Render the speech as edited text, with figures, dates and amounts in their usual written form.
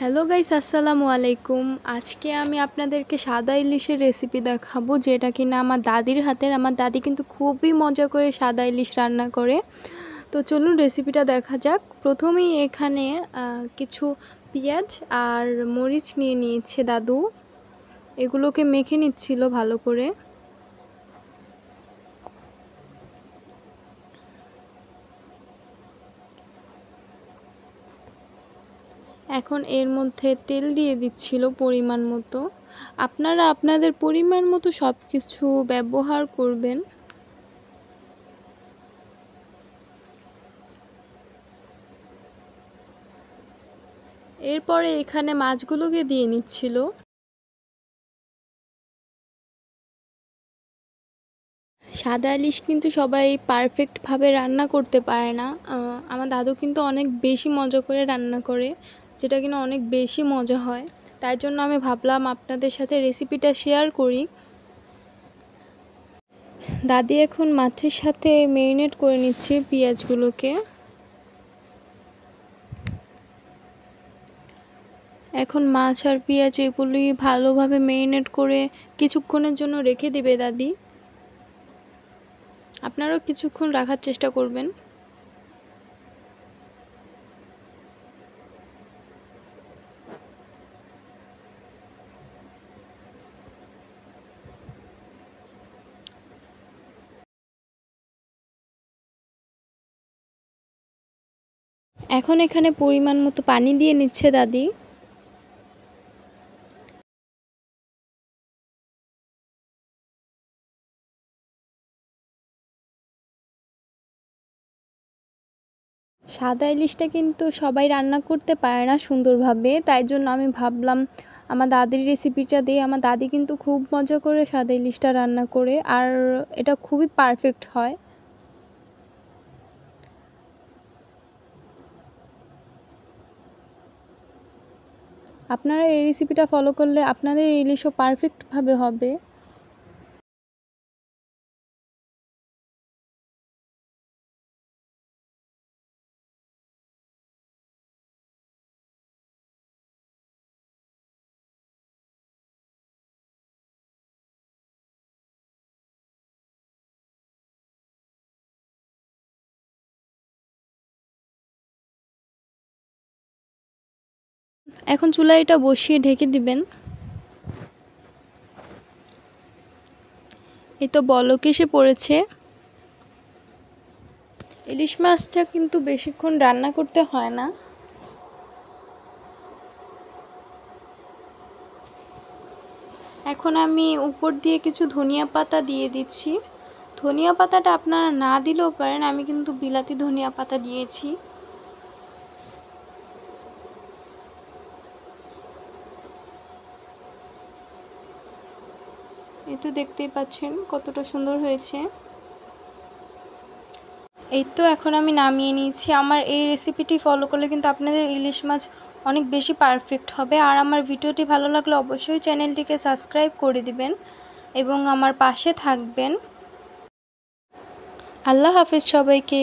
Hello guys, আসসালামু আলাইকুম। আজকে আমি আপনাদেরকে সাদা ইলিশের রেসিপি দেখাবো, যেটা কিনা আমার দাদির হাতের। আমার দাদি কিন্তু খুবই মজা করে সাদা ইলিশ রান্না করে। তো চলুন রেসিপিটা দেখা যাক। প্রথমেই এখানে কিছু পেঁয়াজ আর মরিচ নিয়ে নিয়েছে দাদু, এগুলোকে মেখে নিচ্ছিল ভালো করে। এখন এর মধ্যে তেল দিয়ে দিচ্ছিল পরিমাণ মতো। আপনারা আপনাদের পরিমাণ মতো সব কিছু ব্যবহার করবেন। এরপরে এখানে মাছগুলোকে দিয়ে নিচ্ছিল। সাদা ইলিশ কিন্তু সবাই পারফেক্টভাবে রান্না করতে পারে না। আমার দাদু কিন্তু অনেক বেশি মজা করে রান্না করে, যেটা কিনা অনেক বেশি মজা হয়। তাই জন্য আমি ভাবলাম আপনাদের সাথে রেসিপিটা শেয়ার করি। দাদি এখন মাছের সাথে ম্যারিনেট করে নিচ্ছে পেঁয়াজগুলোকে। এখন মাছ আর পেঁয়াজ এগুলি ভালোভাবে ম্যারিনেট করে কিছুক্ষণের জন্য রেখে দিবে দাদি। আপনারাও কিছুক্ষণ রাখার চেষ্টা করবেন। এখন এখানে পরিমাণ মতো পানি দিয়ে নিচ্ছে দাদি। সাদা ইলিশটা কিন্তু সবাই রান্না করতে পারে না সুন্দরভাবে, তাই জন্য আমি ভাবলাম আমার দাদির রেসিপিটা দিয়ে। আমার দাদি কিন্তু খুব মজা করে সাদা ইলিশটা রান্না করে, আর এটা খুবই পারফেক্ট হয়। আপনারা এই রেসিপিটা ফলো করলে আপনাদের ইলিশও পারফেক্টভাবে হবে। এখন চুলায় এটা বসিয়ে ঢেকে দিবেন। এই তো বলক এসে পড়েছে। ইলিশ মাছটা কিন্তু বেশিক্ষণ রান্না করতে হয় না। এখন আমি উপর দিয়ে কিছু ধনিয়া পাতা দিয়ে দিচ্ছি। ধনিয়া পাতাটা আপনারা না দিলেও পারেন, আমি কিন্তু বিলাতি ধনিয়া পাতা দিয়েছি। এই তো দেখতেই পাচ্ছেন কতটা সুন্দর হয়েছে। এই তো এখন আমি নামিয়ে নিয়েছি। আমার এই রেসিপিটি ফলো করলে কিন্তু আপনাদের ইলিশ মাছ অনেক বেশি পারফেক্ট হবে। আর আমার ভিডিওটি ভালো লাগলে অবশ্যই চ্যানেলটিকে সাবস্ক্রাইব করে দিবেন এবং আমার পাশে থাকবেন। আল্লাহ হাফেজ সবাইকে।